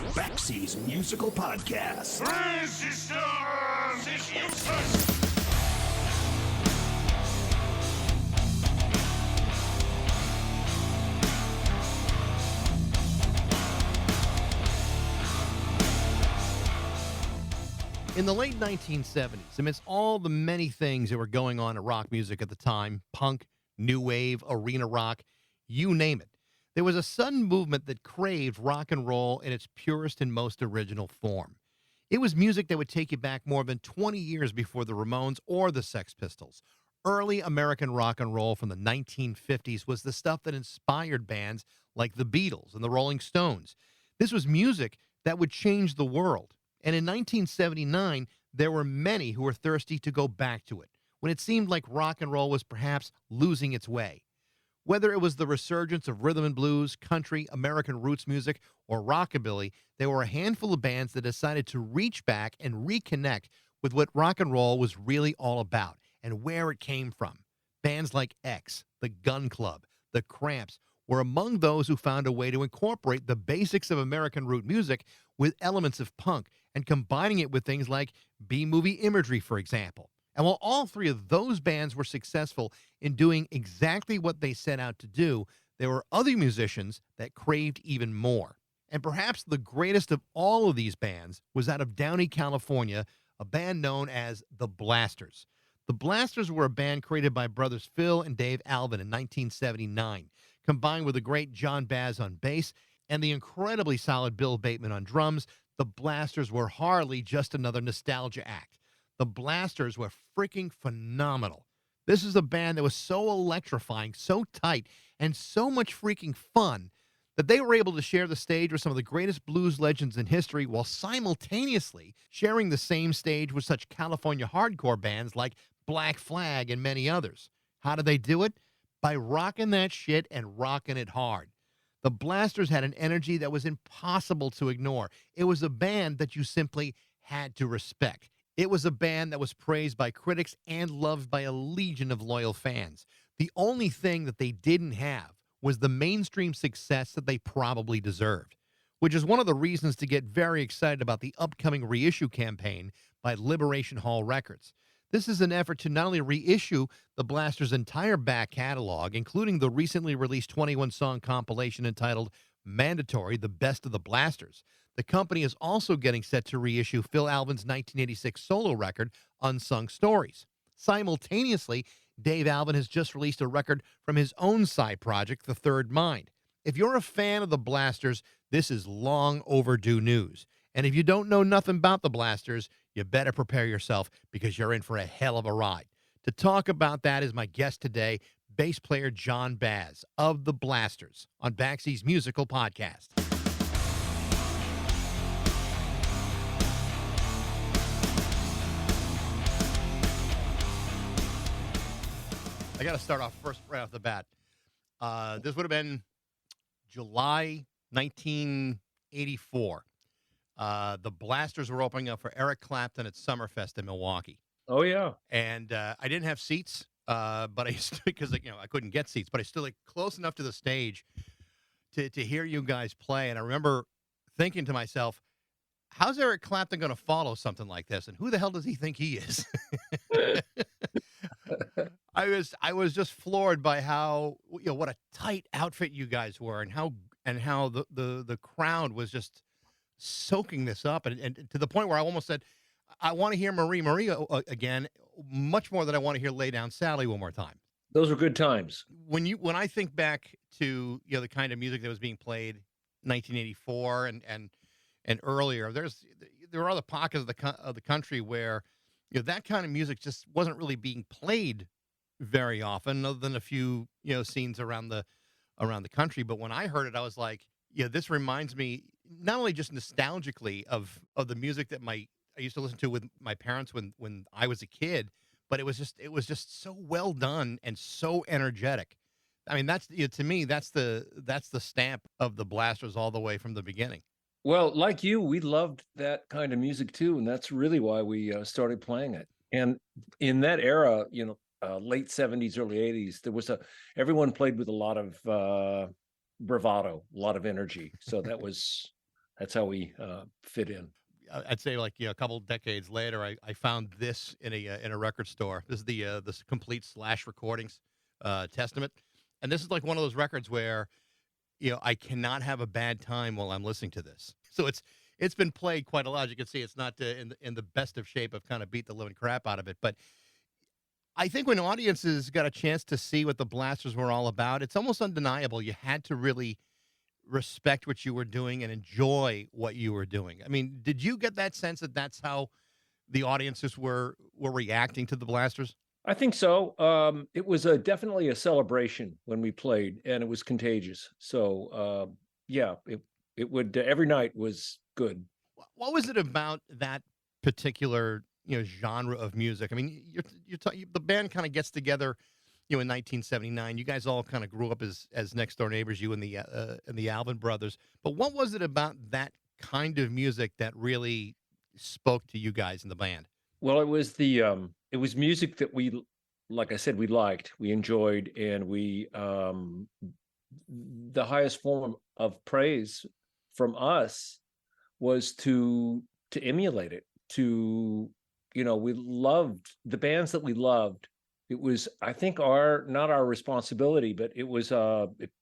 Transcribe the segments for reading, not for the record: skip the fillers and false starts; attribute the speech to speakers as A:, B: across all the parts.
A: It's Baxy's Musical Podcast.
B: Resistance is useless!
C: In the late 1970s, amidst all the many things that were going on in rock music at the time, punk, new wave, arena rock, you name it, there was a sudden movement that craved rock and roll in its purest and most original form. It was music that would take you back more than 20 years before the Ramones or the Sex Pistols. Early American rock and roll from the 1950s was the stuff that inspired bands like the Beatles and the Rolling Stones. This was music that would change the world. And in 1979, there were many who were thirsty to go back to it, when it seemed like rock and roll was perhaps losing its way. Whether it was the resurgence of rhythm and blues, country, American roots music, or rockabilly, there were a handful of bands that decided to reach back and reconnect with what rock and roll was really all about and where it came from. Bands like X, the Gun Club, the Cramps were among those who found a way to incorporate the basics of American root music with elements of punk and combining it with things like B-movie imagery, for example. And while all three of those bands were successful in doing exactly what they set out to do, there were other musicians that craved even more. And perhaps the greatest of all of these bands was out of Downey, California, a band known as the Blasters. The Blasters were a band created by brothers Phil and Dave Alvin in 1979, combined with the great John Bazz on bass and the incredibly solid Bill Bateman on drums. The Blasters were hardly just another nostalgia act. The Blasters were freaking phenomenal. This is a band that was so electrifying, so tight, and so much freaking fun that they were able to share the stage with some of the greatest blues legends in history while simultaneously sharing the same stage with such California hardcore bands like Black Flag and many others. How did they do it? By rocking that shit and rocking it hard. The Blasters had an energy that was impossible to ignore. It was a band that you simply had to respect. It was a band that was praised by critics and loved by a legion of loyal fans. The only thing that they didn't have was the mainstream success that they probably deserved, which is one of the reasons to get very excited about the upcoming reissue campaign by Liberation Hall Records. This is an effort to not only reissue the Blasters' entire back catalog, including the recently released 21-song compilation entitled Mandatory, The Best of the Blasters. The company is also getting set to reissue Phil Alvin's 1986 solo record, Unsung Stories. Simultaneously, Dave Alvin has just released a record from his own side project, The Third Mind. If you're a fan of the Blasters, this is long overdue news. And if you don't know nothing about the Blasters, you better prepare yourself because you're in for a hell of a ride. To talk about that is my guest today, bass player John Bazz of the Blasters on Baxy's Musical Podcast. I got to start off first right off the bat. This would have been July 1984. The Blasters were opening up for Eric Clapton at Summerfest in Milwaukee.
D: Oh, yeah.
C: And I didn't have seats, but I because I couldn't get seats, but I stood close enough to the stage to hear you guys play. And I remember thinking to myself, how's Eric Clapton going to follow something like this? And who the hell does he think he is? I was just floored by how what a tight outfit you guys were, and how the crowd was just soaking this up, and to the point where I almost said, I want to hear Marie again, much more than I want to hear Lay Down Sally one more time.
D: Those were good times.
C: When I think back to the kind of music that was being played 1984 and earlier, there are other pockets of the country where that kind of music just wasn't really being played very often, other than a few scenes around the country. But when I heard it, I was like, this reminds me not only just nostalgically of the music that I used to listen to with my parents when I was a kid, but it was just so well done and so energetic. I mean, that's to me, that's the stamp of the Blasters all the way from the beginning.
D: Well, like you, we loved that kind of music too, and that's really why we started playing it. And in that era, late 70s, early 80s, there was everyone played with a lot of bravado, a lot of energy. So that was That's how we fit in.
C: I'd say like a couple decades later, I found this in a record store. This is this complete Slash recordings testament, and this is like one of those records where I cannot have a bad time while I'm listening to this. So it's been played quite a lot. You can see it's not in the best of shape. I've kind of beat the living crap out of it, but I think when audiences got a chance to see what the Blasters were all about, it's almost undeniable. You had to really respect what you were doing and enjoy what you were doing. I mean, did you get that sense that that's how the audiences were reacting to the Blasters?
D: I think so. It was definitely a celebration when we played, and it was contagious. So yeah, it would every night was good.
C: What was it about that particular genre of music? I mean, the band kind of gets together, in 1979. You guys all kind of grew up as next door neighbors, you and the Alvin brothers. But what was it about that kind of music that really spoke to you guys in the band?
D: Well, it was music that we, like I said, we liked, we enjoyed, and we the highest form of praise from us was to emulate it. We loved the bands that we loved. It was, I think, not our responsibility, but it was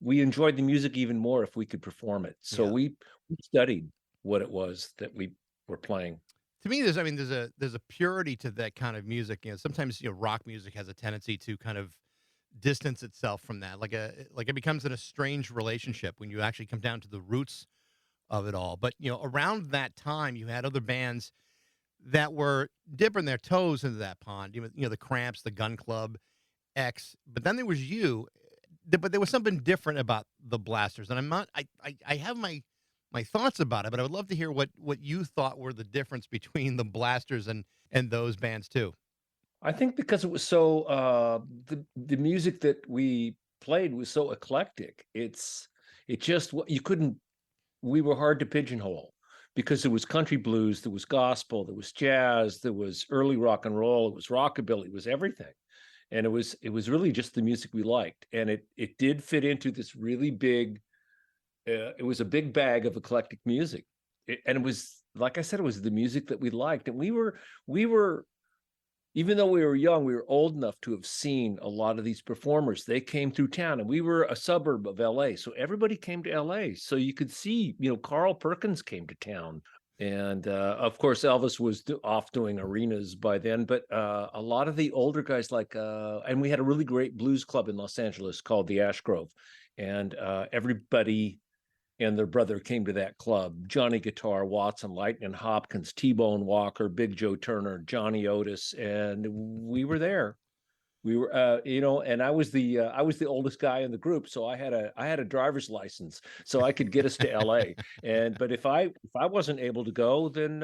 D: we enjoyed the music even more if we could perform it. So
C: Yeah.
D: we studied what it was that we were playing.
C: To me, there's a purity to that kind of music. Sometimes rock music has a tendency to kind of distance itself from that, like it becomes an estranged relationship when you actually come down to the roots of it all. But around that time, you had other bands that were dipping their toes into that pond. The Cramps, the Gun Club, X. But then there was you. But there was something different about the Blasters, and I'm not. I have my thoughts about it, but I would love to hear what you thought were the difference between the Blasters and those bands too.
D: I think because it was so the music that we played was so eclectic. It just you couldn't. We were hard to pigeonhole because there was country blues, there was gospel, there was jazz, there was early rock and roll, it was rockabilly, it was everything, and it was really just the music we liked, and it did fit into this really big. It was a big bag of eclectic music, and it was, like I said, it was the music that we liked, and we were even though we were young, we were old enough to have seen a lot of these performers. They came through town, and we were a suburb of LA. So everybody came to LA. So you could see, Carl Perkins came to town. And of course, Elvis was off doing arenas by then. But a lot of the older guys, and we had a really great blues club in Los Angeles called the Ash Grove. And everybody and their brother came to that club. Johnny Guitar, Watson, Lightning Hopkins, T-Bone Walker, Big Joe Turner, Johnny Otis, and we were there. We were, and I was the oldest guy in the group, so I had a driver's license, so I could get us to L.A. But if I wasn't able to go, then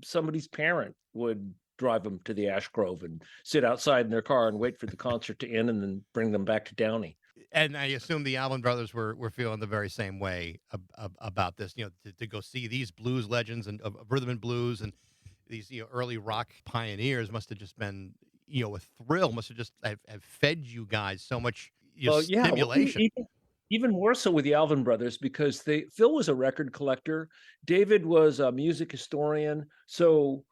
D: somebody's parent would drive them to the Ash Grove and sit outside in their car and wait for the concert to end, and then bring them back to Downey.
C: And I assume the Alvin brothers were feeling the very same way about this, to go see these blues legends and of rhythm and blues and these early rock pioneers must have just been a thrill. Must have just have fed you guys so much stimulation.
D: Even more so with the Alvin brothers, because Phil was a record collector, David was a music historian, so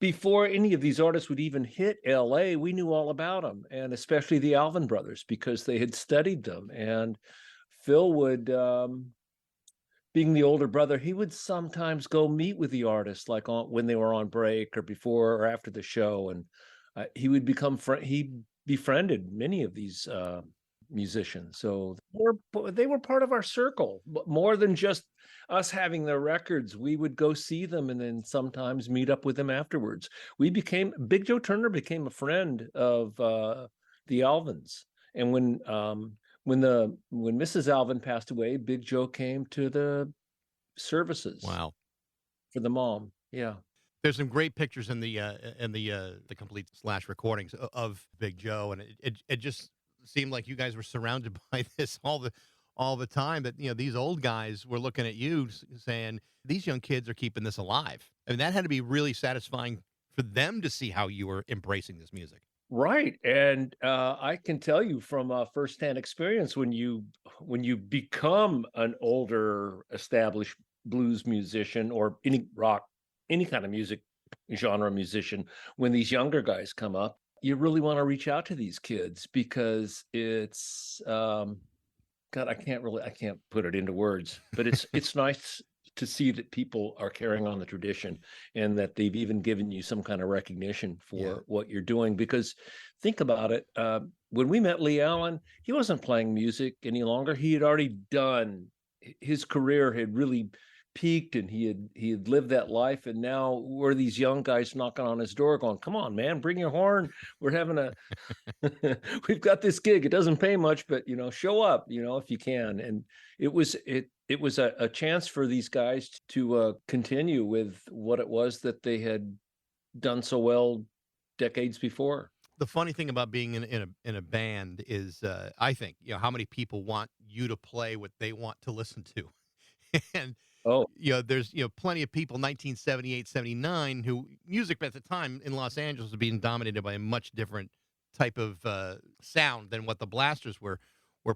D: before any of these artists would even hit LA, we knew all about them, and especially the Alvin brothers, because they had studied them. And Phil would, being the older brother, he would sometimes go meet with the artists, like when they were on break or before or after the show. And he would he befriended many of these musicians. So they were part of our circle, but more than just us having their records. We would go see them and then sometimes meet up with them afterwards. Big Joe Turner became a friend of the Alvins. And when Mrs. Alvin passed away, Big Joe came to the services.
C: Wow.
D: For the mom. Yeah.
C: There's some great pictures in the complete Slash recordings of Big Joe, and it just seemed like you guys were surrounded by this all the time. That these old guys were looking at you saying, these young kids are keeping this alive. I mean, that had to be really satisfying for them to see how you were embracing this music.
D: Right. And I can tell you from firsthand experience, when you become an older established blues musician or any rock, any kind of music genre musician, when these younger guys come up, you really want to reach out to these kids because it's God, I can't put it into words, but it's nice to see that people are carrying on the tradition and that they've even given you some kind of recognition
C: Yeah.
D: for what you're doing. Because think about it, when we met Lee Allen, he wasn't playing music any longer. He had already done his career had really peaked, and he had lived that life. And now we're these young guys knocking on his door, going, "Come on, man, bring your horn. We're having a we've got this gig. It doesn't pay much, but show up, if you can." And it was a chance for these guys to continue with what it was that they had done so well decades before.
C: The funny thing about being in a band is, I think, how many people want you to play what they want to listen to. And
D: Oh,
C: there's plenty of people 1978, 79 who music at the time in Los Angeles was being dominated by a much different type of sound than what the Blasters were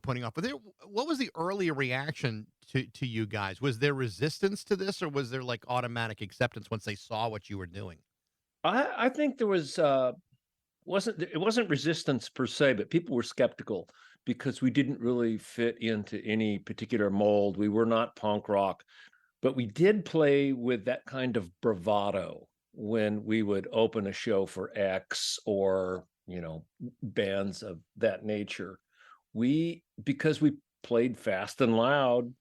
C: putting off. But what was the early reaction to you guys? Was there resistance to this, or was there like automatic acceptance once they saw what you were doing?
D: I think there was it wasn't resistance per se, but people were skeptical because we didn't really fit into any particular mold. We were not punk rock, but we did play with that kind of bravado when we would open a show for X or bands of that nature. Because we played fast and loud,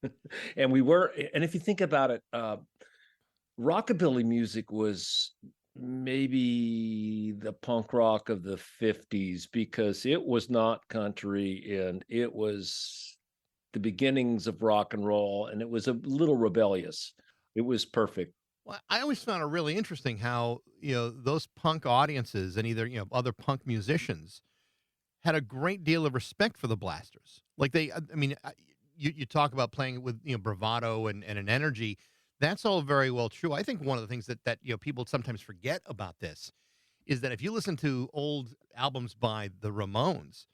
D: and if you think about it, rockabilly music was maybe the punk rock of the 50s because it was not country, and it was the beginnings of rock and roll, and it was a little rebellious. It was perfect.
C: Well, I always found it really interesting how those punk audiences and either other punk musicians had a great deal of respect for the Blasters. Like I mean, you talk about playing with bravado and an energy. That's all very well true. I think one of the things that people sometimes forget about this is that if you listen to old albums by the Ramones,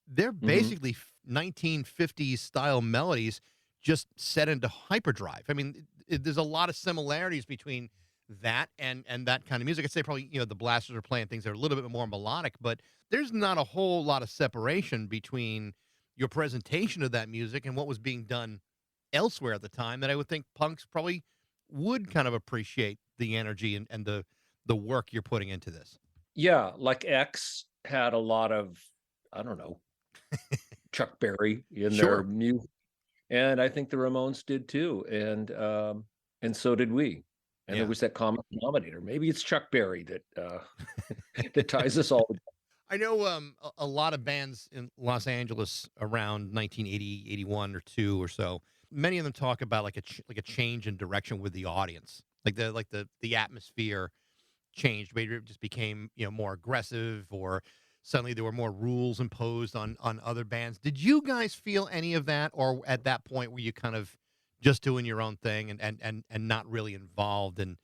C: they're
D: Mhm.
C: basically 1950s style melodies just set into hyperdrive. I mean, there's a lot of similarities between that and that kind of music. I'd say probably the Blasters are playing things that are a little bit more melodic, but there's not a whole lot of separation between your presentation of that music and what was being done elsewhere at the time that I would think punks probably would kind of appreciate the energy and the work you're putting into this.
D: Yeah, like X had a lot of, I don't know, Chuck Berry in their
C: Sure.
D: music, and I think the Ramones did too, and so did we. And there
C: Yeah.
D: was that common denominator. Maybe it's Chuck Berry that that ties us all.
C: I know a lot of bands in Los Angeles around 1980, 81 or 2 or so. Many of them talk about like like a change in direction with the audience. Like the atmosphere changed. Maybe it just became, more aggressive, or suddenly there were more rules imposed on other bands. Did you guys feel any of that, or at that point were you kind of just doing your own thing and not really involved in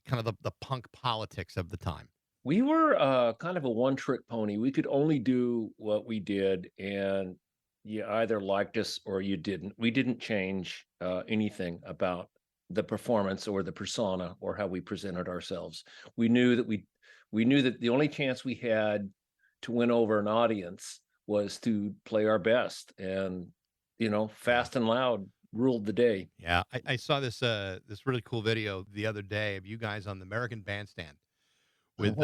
C: kind of the punk politics of the time?
D: We were kind of a one-trick pony. We could only do what we did, and you either liked us or you didn't. We didn't change anything about the performance or the persona or how we presented ourselves. We knew that we knew that the only chance we had to win over an audience was to play our best, and
C: Yeah.
D: fast and loud ruled the day.
C: Yeah. I saw this really cool video the other day of you guys on the American Bandstand with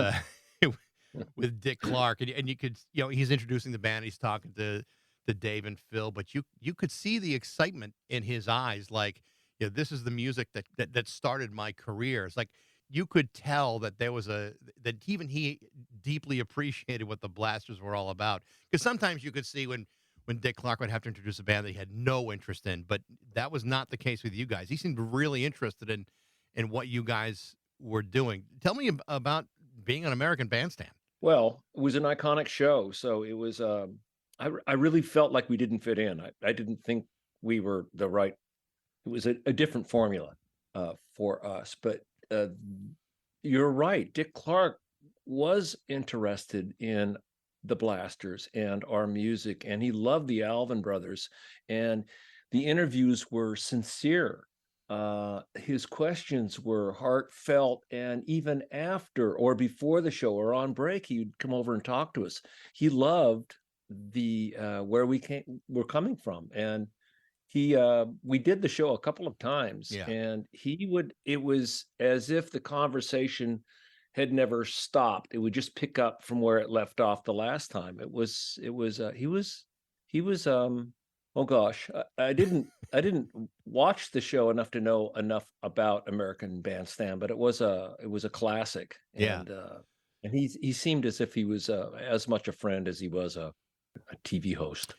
C: with Dick Clark, and you could he's introducing the band, he's talking to Dave and Phil, but you could see the excitement in his eyes, like this is the music that started my career. It's like you could tell that there was that even he deeply appreciated what the Blasters were all about, because sometimes you could see when Dick Clark would have to introduce a band that he had no interest in, but that was not the case with you guys. He seemed really interested in what you guys were doing. Tell me about being on American Bandstand.
D: Well, it was an iconic show, so it was. I really felt like we didn't fit in. I didn't think we were the right. It was a different formula for us. But you're right. Dick Clark was interested in the Blasters and our music, and he loved the Alvin Brothers, and the interviews were sincere. his questions were heartfelt, and even after or before the show or on break, he'd come over and talk to us. He loved the where we're coming from, and we did the show a couple of times,
C: Yeah.
D: and it was as if the conversation had never stopped. It would just pick up from where it left off the last time. He was oh gosh, I didn't watch the show enough to know enough about American Bandstand, but it was a classic.
C: Yeah.
D: And he seemed as if he was as much a friend as he was a TV host.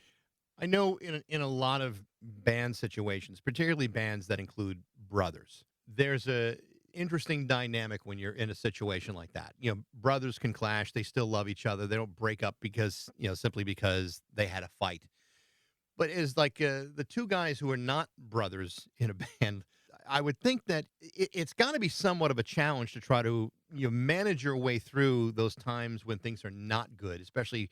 C: I know in a lot of band situations, particularly bands that include brothers, there's a interesting dynamic when you're in a situation like that. You know, brothers can clash, they still love each other. They don't break up because, simply because they had a fight. But as like the two guys who are not brothers in a band, I would think that it's got to be somewhat of a challenge to try to manage your way through those times when things are not good, especially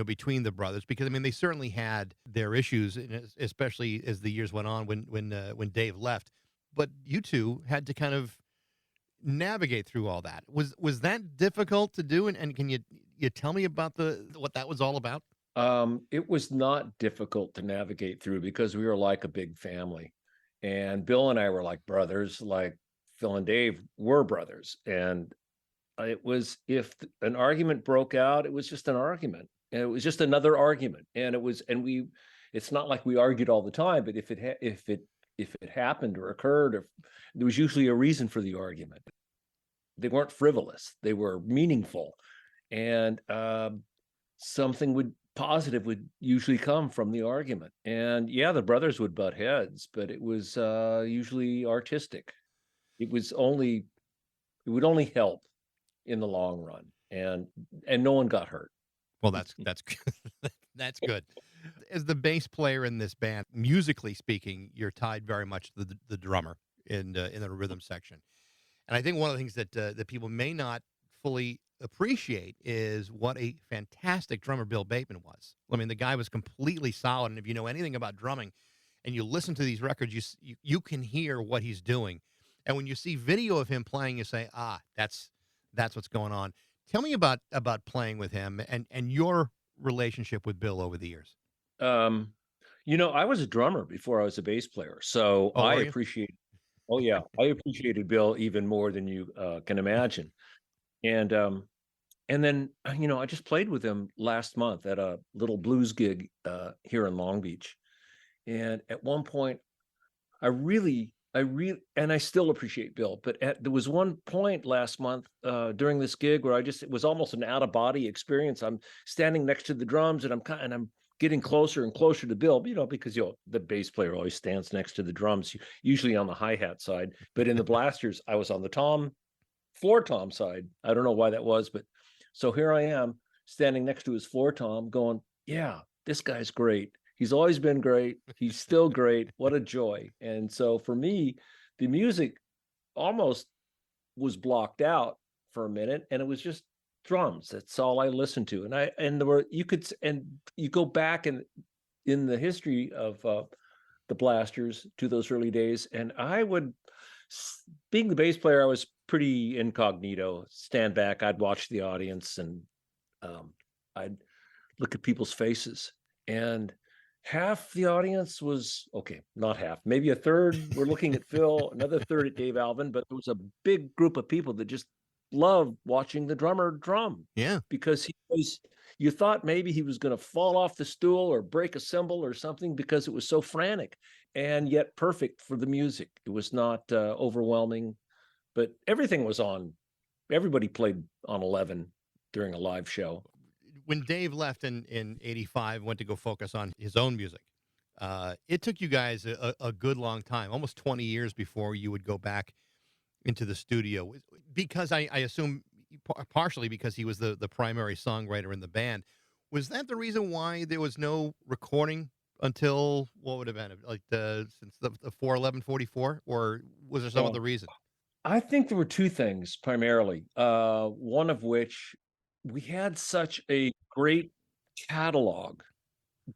C: between the brothers, because I mean they certainly had their issues, and especially as the years went on when Dave left. But you two had to kind of navigate through all that. Was that difficult to do? And can you tell me about what that was all about?
D: It was not difficult to navigate through because we were like a big family. And Bill and I were like brothers, like Phil and Dave were brothers. And it was, if an argument broke out, it was just an argument. And it was just another argument. And it's not like we argued all the time, but if it happened or occurred, or there was usually a reason for the argument. They weren't frivolous, they were meaningful. And something positive would usually come from the argument. And yeah, the brothers would butt heads, but it was usually artistic. It would only help in the long run, and no one got hurt.
C: Well, that's that's good. As the bass player in this band, musically speaking, you're tied very much to the drummer in the rhythm section. And I think one of the things that people may not fully appreciate is what a fantastic drummer Bill Bateman was. I mean, the guy was completely solid, and if you know anything about drumming, and you listen to these records, you can hear what he's doing. And when you see video of him playing, you say, that's what's going on. Tell me about playing with him and your relationship with Bill over the years.
D: I was a drummer before I was a bass player, so
C: Oh,
D: I
C: were you?
D: appreciate. Oh yeah, I appreciated Bill even more than you can imagine. And then I just played with him last month at a little blues gig here in Long Beach. And at one point, and I still appreciate Bill, but there was one point last month during this gig where it was almost an out of body experience. I'm standing next to the drums, and I'm getting closer and closer to Bill, because the bass player always stands next to the drums, usually on the hi-hat side, but in the blasters, I was on the floor tom side. I don't know why that was, but so here I am standing next to his floor tom going, yeah, this guy's great. He's always been great. He's still great. What a joy. And so for me, the music almost was blocked out for a minute, and it was just drums. That's all I listened to. And you go back in the history of the Blasters to those early days, and being the bass player, I was pretty incognito, stand back. I'd watch the audience, and I'd look at people's faces, and half the audience was okay, not half, maybe a third were looking at Phil, another third at Dave Alvin, but there was a big group of people that just loved watching the drummer drum.
C: Yeah.
D: Because you thought maybe he was going to fall off the stool or break a cymbal or something, because it was so frantic and yet perfect for the music. It was not overwhelming, but everything was on. Everybody played on 11 during a live show.
C: When Dave left in 85, went to go focus on his own music, it took you guys a good long time, almost 20 years before you would go back into the studio, because I assume partially because he was the primary songwriter in the band. Was that the reason why there was no recording until what would have been like since the 4/11/44, or was there some other reason?
D: I think there were two things primarily. One of which, we had such a great catalog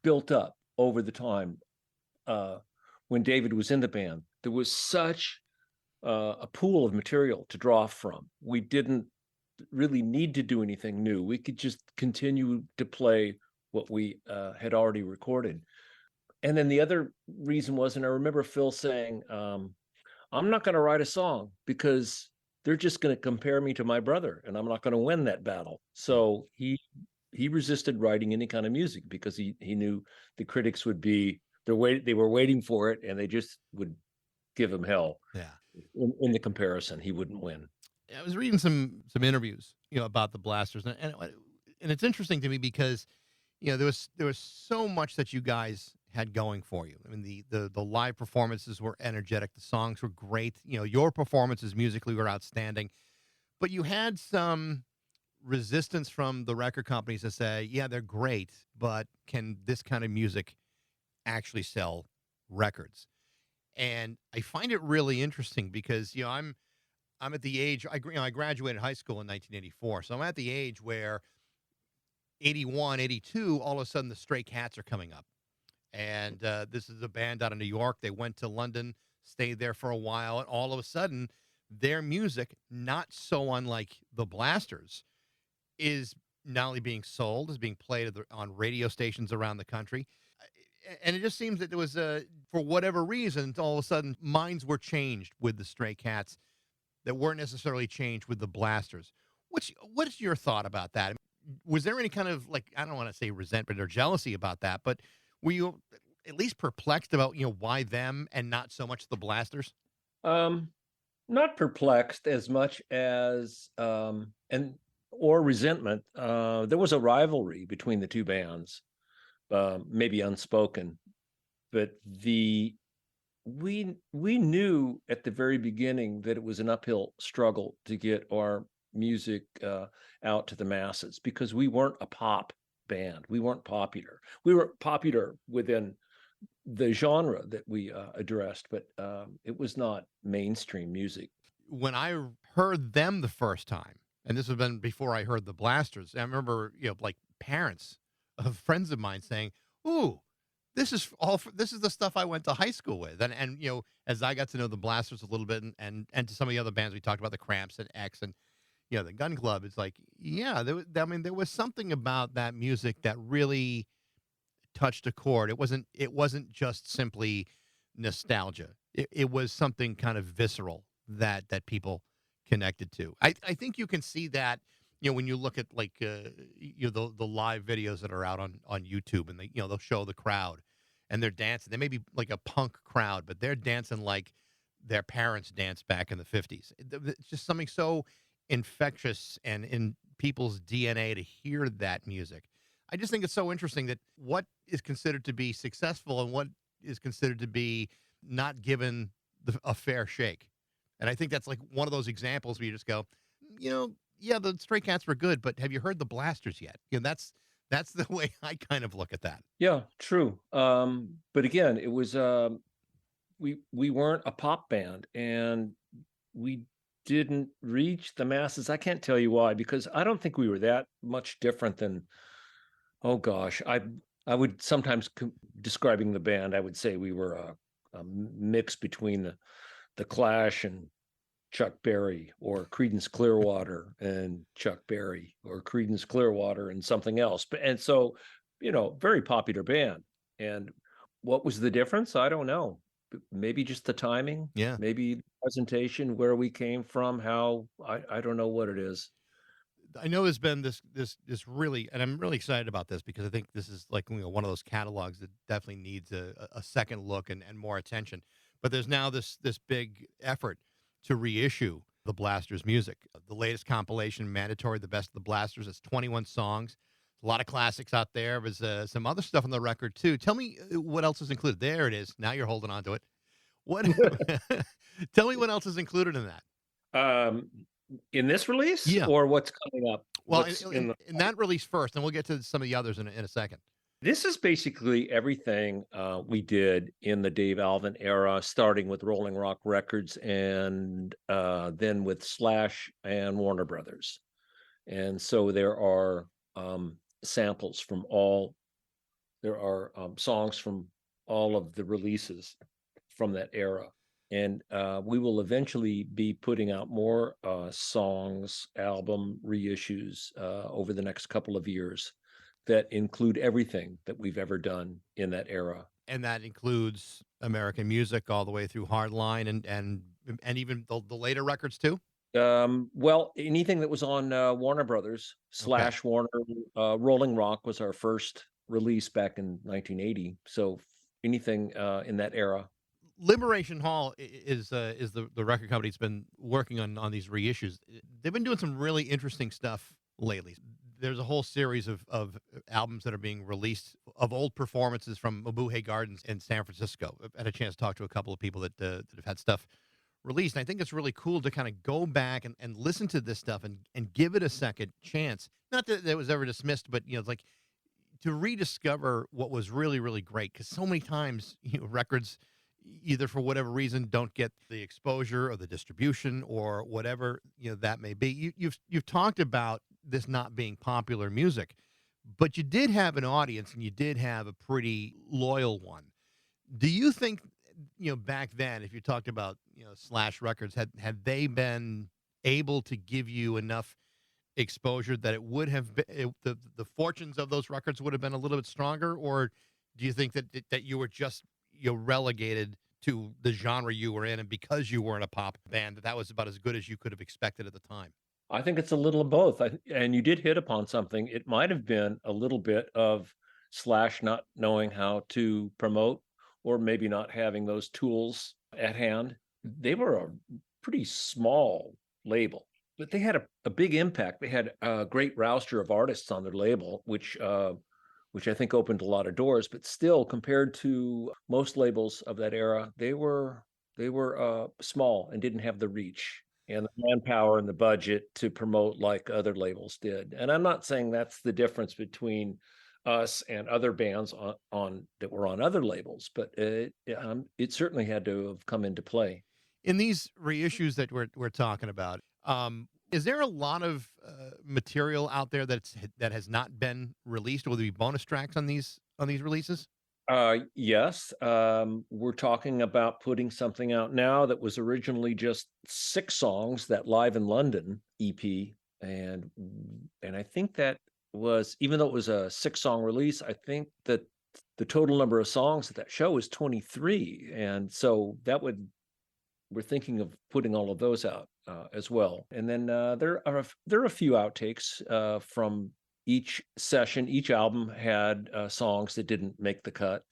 D: built up over the time. when David was in the band, there was such a pool of material to draw from. We didn't really need to do anything new. We could just continue to play what we had already recorded. And then the other reason was, and I remember Phil saying, I'm not going to write a song because they're just going to compare me to my brother and I'm not going to win that battle. So he resisted writing any kind of music because he knew the critics would be they were waiting for it and they just would give him hell.
C: Yeah.
D: In the comparison, he wouldn't win.
C: I was reading some interviews, about the Blasters, and it's interesting to me because, there was so much that you guys had going for you. I mean, the live performances were energetic, the songs were great. Your performances musically were outstanding, but you had some resistance from the record companies to say, yeah, they're great, but can this kind of music actually sell records? And I find it really interesting because, I'm at the age I graduated high school in 1984, so I'm at the age where 81, 82, all of a sudden the Stray Cats are coming up, and this is a band out of New York. They went to London, stayed there for a while, and all of a sudden their music, not so unlike the Blasters, is not only being sold, is being played on radio stations around the country. And it just seems that there was for whatever reason, all of a sudden minds were changed with the Stray Cats that weren't necessarily changed with the Blasters. What is your thought about that? Was there any kind of, like, I don't want to say resentment or jealousy about that, but were you at least perplexed about, why them and not so much the Blasters?
D: Not perplexed as much as or resentment. There was a rivalry between the two bands, maybe unspoken, but we knew at the very beginning that it was an uphill struggle to get our music out to the masses because we weren't a pop band. We weren't popular. We were popular within the genre that we addressed, but it was not mainstream music.
C: When I heard them the first time, and this has been before I heard the Blasters, I remember, like parents of friends of mine saying, "Ooh, this is the stuff I went to high school with." And as I got to know the Blasters a little bit and to some of the other bands we talked about, the Cramps and X and the Gun Club, it's like, yeah, there was something about that music that really touched a chord. It wasn't just simply nostalgia. It was something kind of visceral that people connected to. I think you can see that, when you look at like the live videos that are out on YouTube, and they'll show the crowd and they're dancing. They may be like a punk crowd, but they're dancing like their parents danced back in the 50s. It's just something so infectious and in people's DNA to hear that music. I just think it's so interesting that what is considered to be successful and what is considered to be not given a fair shake. And I think that's like one of those examples where you just go, yeah, the Stray Cats were good, but have you heard the Blasters yet? That's the way I kind of look at that.
D: Yeah, true. But again, it was we weren't a pop band and we didn't reach the masses. I can't tell you why, because I don't think we were that much different than, oh gosh, I would sometimes describing the band, I would say we were a mix between the Clash and Chuck Berry, or Creedence Clearwater and Chuck Berry, or Creedence Clearwater and something else. And so, very popular band. And what was the difference? I don't know. Maybe just the timing.
C: Yeah.
D: Maybe the presentation, where we came from, how, I don't know what it is.
C: I know there's been this really, and I'm really excited about this because I think this is like one of those catalogs that definitely needs a second look and more attention. But there's now this big effort to reissue the Blasters music. The latest compilation, Mandatory, the Best of the Blasters, it's 21 songs. A lot of classics out there. There's some other stuff on the record too. Tell me what else is included. There it is. Now you're holding on to it. What? Tell me what else is included in that.
D: In this release,
C: yeah,
D: or what's coming up?
C: Well, in that release first, and we'll get to some of the others in a second.
D: This is basically everything we did in the Dave Alvin era, starting with Rolling Rock Records and then with Slash and Warner Brothers. And so there are samples from songs from all of the releases. from that era. And we will eventually be putting out more songs, album reissues over the next couple of years that include everything that we've ever done in that era.
C: And that includes American music all the way through Hardline and even the later records too.
D: Well, anything that was on Warner Brothers
C: Okay.
D: / Warner, Rolling Rock was our first release back in 1980. So anything in that era.
C: Liberation Hall is the record company that's been working on these reissues. They've been doing some really interesting stuff lately. There's a whole series of albums that are being released of old performances from Mabuhay Gardens in San Francisco. I've had a chance to talk to a couple of people that have had stuff released. And I think it's really cool to kind of go back and listen to this stuff and give it a second chance. Not that it was ever dismissed, but it's like to rediscover what was really, really great. Because so many times, records, either for whatever reason, don't get the exposure or the distribution or whatever that may be. You've talked about this not being popular music, but you did have an audience and you did have a pretty loyal one. Do you think back then, if you talked about Slash Records, had they been able to give you enough exposure that it would have been, the fortunes of those records would have been a little bit stronger, or do you think that you were just relegated to the genre you were in, and because you weren't a pop band, that was about as good as you could have expected at the time?
D: I think it's a little of both. And you did hit upon something. It might have been a little bit of Slash not knowing how to promote, or maybe not having those tools at hand. They were a pretty small label, but they had a big impact. They had a great roster of artists on their label, which I think opened a lot of doors. But still, compared to most labels of that era, they were small and didn't have the reach and the manpower and the budget to promote like other labels did. And I'm not saying that's the difference between us and other bands on that were on other labels, but it certainly had to have come into play.
C: In these reissues that we're talking about, is there a lot of material out there that has not been released? Will there be bonus tracks on these releases?
D: Yes, we're talking about putting something out now that was originally just 6 songs, that Live in London EP, and I think that was, even though it was a 6-song release, I think that the total number of songs at that show is 23, and so we're thinking of putting all of those out as well. And then there are a few outtakes from each session. Each album had songs that didn't make the cut.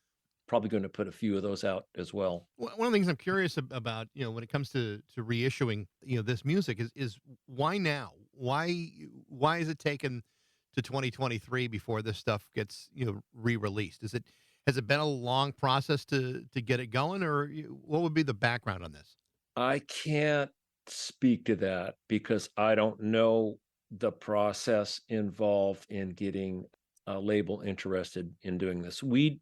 D: Probably going to put a few of those out as well.
C: One of the things I'm curious about, when it comes to reissuing, this music is why now? Why is it taken to 2023 before this stuff gets re-released? Has it been a long process to get it going, or what would be the background on this?
D: I can't speak to that because I don't know the process involved in getting a label interested in doing this. We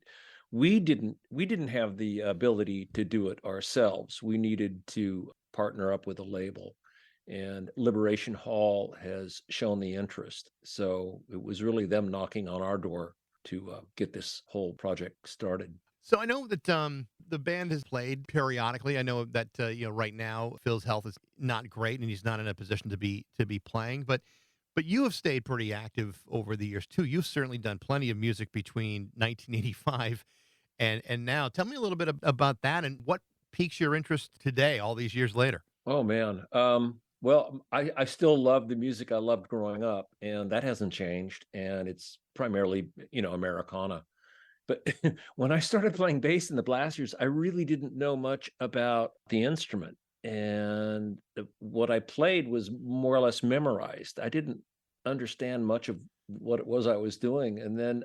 D: didn't have the ability to do it ourselves. We needed to partner up with a label, and Liberation Hall has shown the interest. So it was really them knocking on our door to get this whole project started.
C: So I know that the band has played periodically. I know that right now Phil's health is not great and he's not in a position to be playing. But you have stayed pretty active over the years too. You've certainly done plenty of music between 1985 and now. Tell me a little bit about that and what piques your interest today, all these years later.
D: Oh man. Well, I still love the music I loved growing up, and that hasn't changed. And it's primarily, Americana. But when I started playing bass in the Blasters, I really didn't know much about the instrument. And what I played was more or less memorized. I didn't understand much of what it was I was doing. And then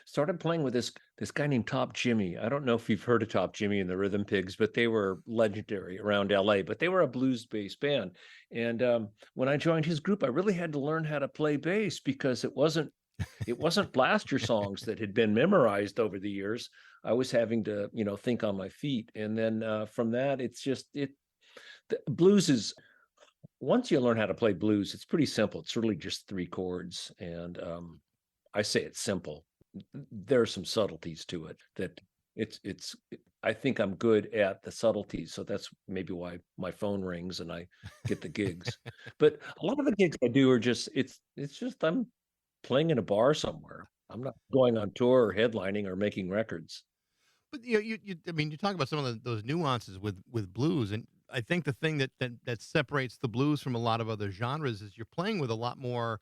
D: started playing with this guy named Top Jimmy. I don't know if you've heard of Top Jimmy and the Rhythm Pigs, but they were legendary around LA, but they were a blues-based band. And when I joined his group, I really had to learn how to play bass because it wasn't Blaster songs that had been memorized over the years. I was having to, think on my feet. And then from that, blues is, once you learn how to play blues, it's pretty simple. It's really just 3 chords. And I say it's simple. There are some subtleties to it that I think I'm good at the subtleties, so that's maybe why my phone rings and I get the gigs. But a lot of the gigs I do are it's just I'm playing in a bar somewhere. I'm not going on tour or headlining or making records.
C: But I mean, you talk about some of those nuances with blues, and I think the thing that separates the blues from a lot of other genres is you're playing with a lot more.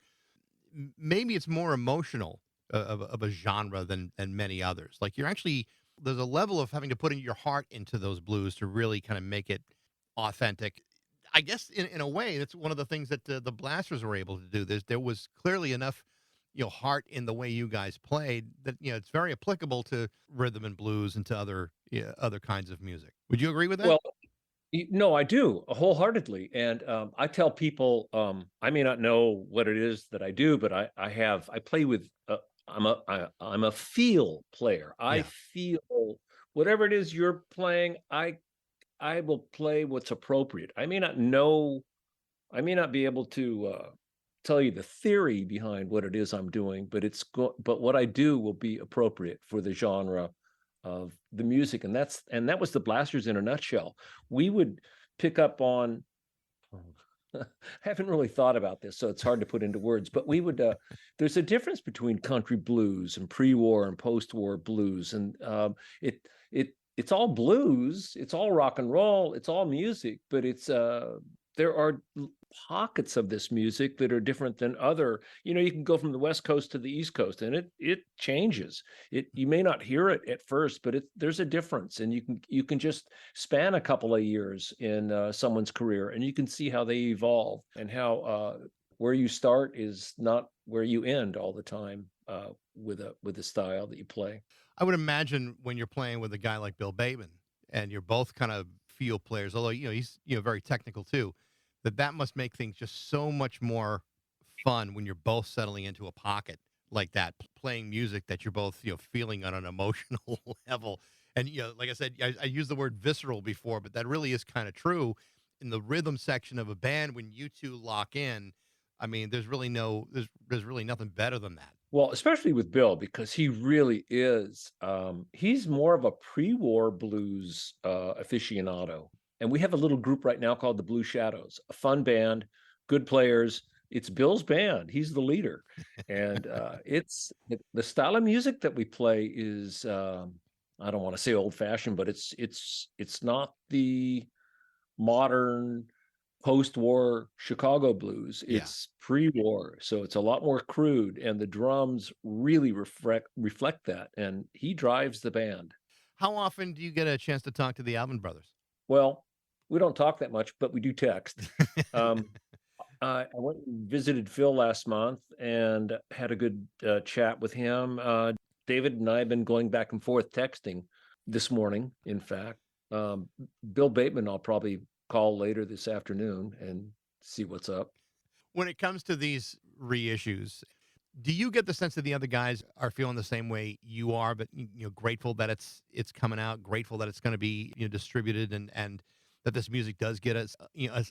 C: Maybe it's more emotional of a genre than many others. Like you're actually there's a level of having to put in your heart into those blues to really kind of make it authentic. I guess in a way, that's one of the things that the Blasters were able to do. There was clearly enough, heart in the way you guys played that it's very applicable to rhythm and blues and to other kinds of music. Would you agree with that?
D: Well, no, I do wholeheartedly, and I tell people I may not know what it is that I do, but I play with. I'm a feel player. I
C: Yeah.
D: feel whatever it is you're playing. I will play what's appropriate. I may not be able to tell you the theory behind what it is I'm doing, but but what I do will be appropriate for the genre of the music, and that was the Blasters in a nutshell. We would pick up on. I haven't really thought about this, so it's hard to put into words. But we would. There's a difference between country blues and pre-war and post-war blues, and it's all blues, it's all rock and roll, it's all music, but there are pockets of this music that are different than other. You can go from the West Coast to the East Coast, and it changes. You may not hear it at first, but there's a difference, and you can just span a couple of years in someone's career, and you can see how they evolve and how where you start is not where you end all the time with a style that you play.
C: I would imagine when you're playing with a guy like Bill Bateman and you're both kind of feel players, although he's very technical too, that must make things just so much more fun when you're both settling into a pocket like that, playing music that you're both feeling on an emotional level. And like I said, I used the word visceral before, but that really is kind of true in the rhythm section of a band when you two lock in. I mean, there's really nothing better than that.
D: Well, especially with Bill, because he really is. He's more of a pre-war blues aficionado, and we have a little group right now called the Blue Shadows, a fun band, good players. It's Bill's band. He's the leader, and the style of music that we play is I don't want to say old-fashioned, but it's not the modern post-war Chicago blues.
C: Yeah.
D: It's pre-war, so it's a lot more crude, and the drums really reflect that. And he drives the band.
C: How often do you get a chance to talk to the Alvin brothers?
D: Well, we don't talk that much, but we do text. Um, I went and visited Phil last month and had a good chat with him. David and I have been going back and forth texting this morning, in fact. Bill Bateman, I'll probably call later this afternoon and see what's up.
C: When it comes to these reissues, do you get the sense that the other guys are feeling the same way you are, but grateful that it's coming out, grateful that it's going to be distributed, and that this music does get us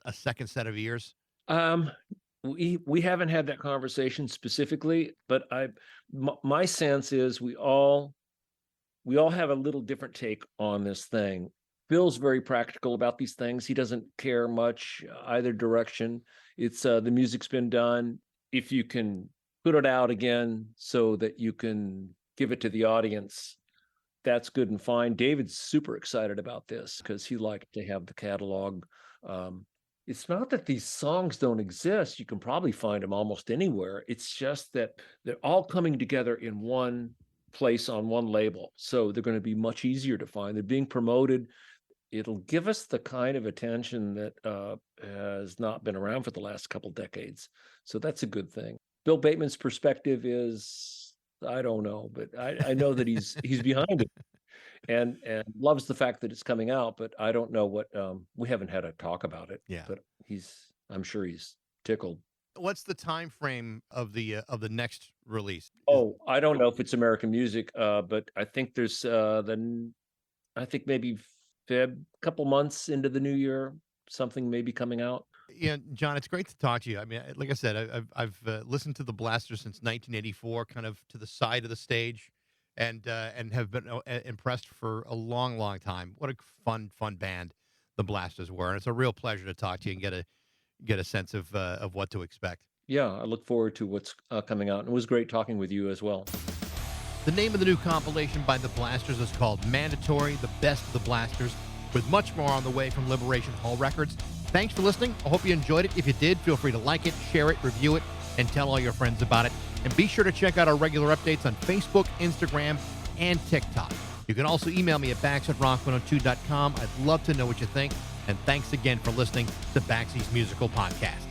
C: a second set of ears?
D: Um, we haven't had that conversation specifically, but my sense is we all have a little different take on this thing. Bill's very practical about these things. He doesn't care much either direction. It's the music's been done. If you can put it out again so that you can give it to the audience, that's good and fine. David's super excited about this because he liked to have the catalog. It's not that these songs don't exist. You can probably find them almost anywhere. It's just that they're all coming together in one place on one label. So they're going to be much easier to find. They're being promoted. It'll give us the kind of attention that has not been around for the last couple decades. So that's a good thing. Bill Bateman's perspective is, I don't know, but I know that he's behind it and loves the fact that it's coming out. But I don't know what we haven't had a talk about it.
C: Yeah.
D: But I'm sure he's tickled.
C: What's the time frame of the next release?
D: Oh, I don't know if it's American music, but I think there's I think maybe couple months into the new year, something may be coming out.
C: Yeah, John, it's great to talk to you. I mean, like I said, I've listened to the Blasters since 1984, kind of to the side of the stage, and have been impressed for a long, long time. What a fun band the Blasters were. And it's a real pleasure to talk to you and get a sense of what to expect.
D: Yeah, I look forward to what's coming out. And it was great talking with you as well.
C: The name of the new compilation by the Blasters is called Mandatory, the Best of the Blasters, with much more on the way from Liberation Hall Records. Thanks for listening. I hope you enjoyed it. If you did, feel free to like it, share it, review it, and tell all your friends about it. And be sure to check out our regular updates on Facebook, Instagram, and TikTok. You can also email me at bax@rock102.com. I'd love to know what you think. And thanks again for listening to Baxy's Musical Podcast.